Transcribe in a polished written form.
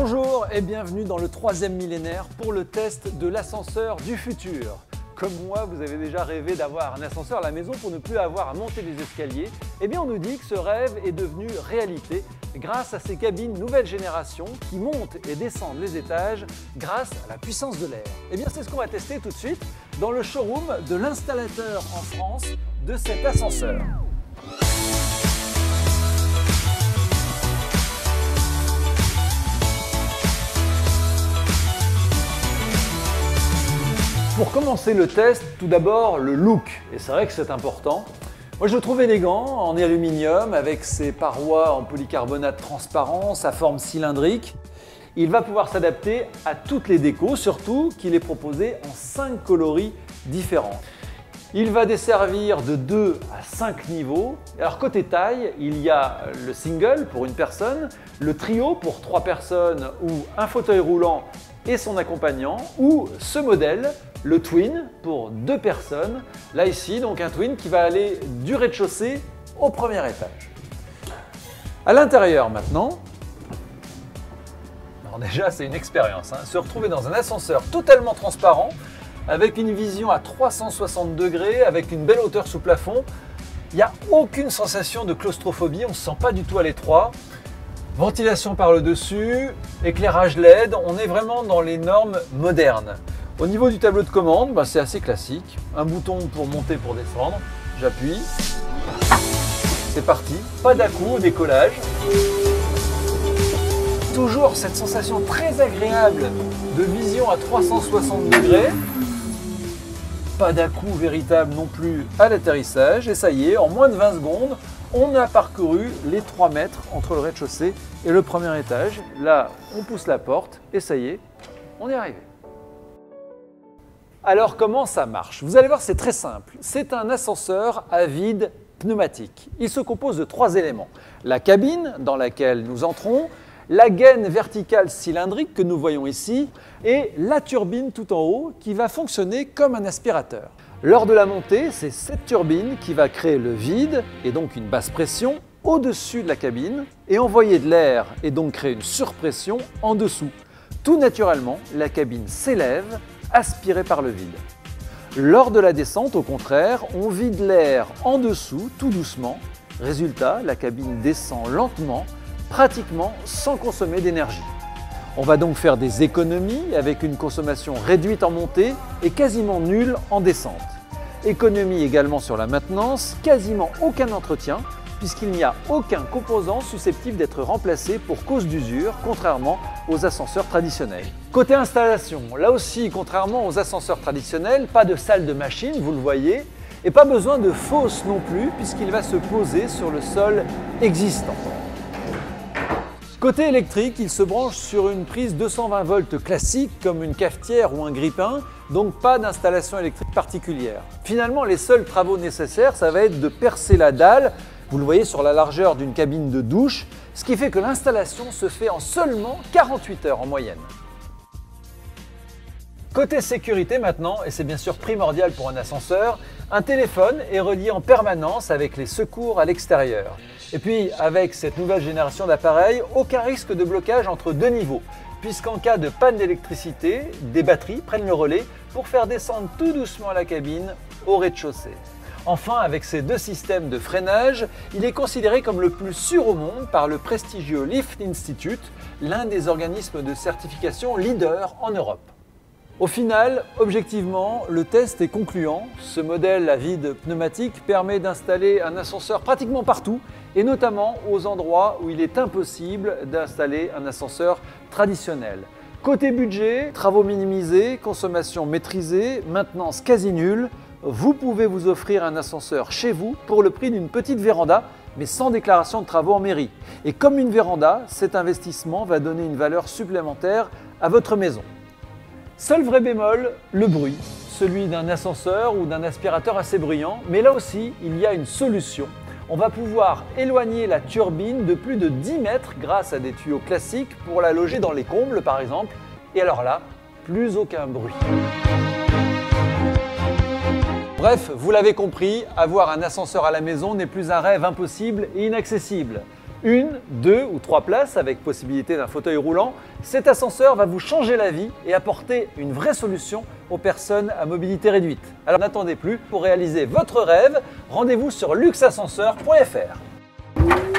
Bonjour et bienvenue dans le 3e millénaire pour le test de l'ascenseur du futur. Comme moi, vous avez déjà rêvé d'avoir un ascenseur à la maison pour ne plus avoir à monter les escaliers. Eh bien, on nous dit que ce rêve est devenu réalité grâce à ces cabines nouvelle génération qui montent et descendent les étages grâce à la puissance de l'air. Eh bien, c'est ce qu'on va tester tout de suite dans le showroom de l'installateur en France de cet ascenseur. Pour commencer le test, tout d'abord le look, et c'est vrai que c'est important. Moi je le trouve élégant, en aluminium, avec ses parois en polycarbonate transparent, sa forme cylindrique. Il va pouvoir s'adapter à toutes les décos, surtout qu'il est proposé en 5 coloris différents. Il va desservir de 2 à 5 niveaux. Alors côté taille, il y a le single pour une personne, le trio pour 3 personnes ou un fauteuil roulant et son accompagnant, ou ce modèle, le twin pour 2 personnes. Là ici, donc un twin qui va aller du rez-de-chaussée au premier étage. À l'intérieur maintenant, alors déjà c'est une expérience, se retrouver dans un ascenseur totalement transparent, avec une vision à 360 degrés, avec une belle hauteur sous plafond. Il n'y a aucune sensation de claustrophobie, on ne se sent pas du tout à l'étroit. Ventilation par le dessus, éclairage LED, on est vraiment dans les normes modernes. Au niveau du tableau de commande, c'est assez classique. Un bouton pour monter, pour descendre. J'appuie. C'est parti. Pas d'à-coups au décollage. Toujours cette sensation très agréable de vision à 360 degrés. Pas d'à-coups véritable non plus à l'atterrissage. Et ça y est, en moins de 20 secondes, on a parcouru les 3 mètres entre le rez-de-chaussée et le premier étage. Là, on pousse la porte et ça y est, on est arrivé. Alors comment ça marche? Vous allez voir, c'est très simple. C'est un ascenseur à vide pneumatique. Il se compose de 3 éléments. La cabine dans laquelle nous entrons, la gaine verticale cylindrique que nous voyons ici et la turbine tout en haut qui va fonctionner comme un aspirateur. Lors de la montée, c'est cette turbine qui va créer le vide et donc une basse pression au-dessus de la cabine et envoyer de l'air et donc créer une surpression en dessous. Tout naturellement, la cabine s'élève, aspirée par le vide. Lors de la descente, au contraire, on vide l'air en dessous tout doucement. Résultat, la cabine descend lentement, pratiquement sans consommer d'énergie. On va donc faire des économies avec une consommation réduite en montée et quasiment nulle en descente. Économie également sur la maintenance, quasiment aucun entretien puisqu'il n'y a aucun composant susceptible d'être remplacé pour cause d'usure, contrairement aux ascenseurs traditionnels. Côté installation, là aussi, contrairement aux ascenseurs traditionnels, pas de salle de machine, vous le voyez, et pas besoin de fosse non plus puisqu'il va se poser sur le sol existant. Côté électrique, il se branche sur une prise 220 volts classique comme une cafetière ou un grille-pain, donc pas d'installation électrique particulière. Finalement, les seuls travaux nécessaires, ça va être de percer la dalle, vous le voyez sur la largeur d'une cabine de douche, ce qui fait que l'installation se fait en seulement 48 heures en moyenne. Côté sécurité maintenant, et c'est bien sûr primordial pour un ascenseur, un téléphone est relié en permanence avec les secours à l'extérieur. Et puis avec cette nouvelle génération d'appareils, aucun risque de blocage entre 2 niveaux, puisqu'en cas de panne d'électricité, des batteries prennent le relais pour faire descendre tout doucement la cabine au rez-de-chaussée. Enfin, avec ces 2 systèmes de freinage, il est considéré comme le plus sûr au monde par le prestigieux Lift Institute, l'un des organismes de certification leader en Europe. Au final, objectivement, le test est concluant. Ce modèle à vide pneumatique permet d'installer un ascenseur pratiquement partout et notamment aux endroits où il est impossible d'installer un ascenseur traditionnel. Côté budget, travaux minimisés, consommation maîtrisée, maintenance quasi nulle, vous pouvez vous offrir un ascenseur chez vous pour le prix d'une petite véranda, mais sans déclaration de travaux en mairie. Et comme une véranda, cet investissement va donner une valeur supplémentaire à votre maison. Seul vrai bémol, le bruit, celui d'un ascenseur ou d'un aspirateur assez bruyant, mais là aussi, il y a une solution. On va pouvoir éloigner la turbine de plus de 10 mètres grâce à des tuyaux classiques pour la loger dans les combles par exemple, et alors là, plus aucun bruit. Bref, vous l'avez compris, avoir un ascenseur à la maison n'est plus un rêve impossible et inaccessible. 1, 2 ou 3 places avec possibilité d'un fauteuil roulant, cet ascenseur va vous changer la vie et apporter une vraie solution aux personnes à mobilité réduite. Alors n'attendez plus, pour réaliser votre rêve, rendez-vous sur luxascenseur.fr.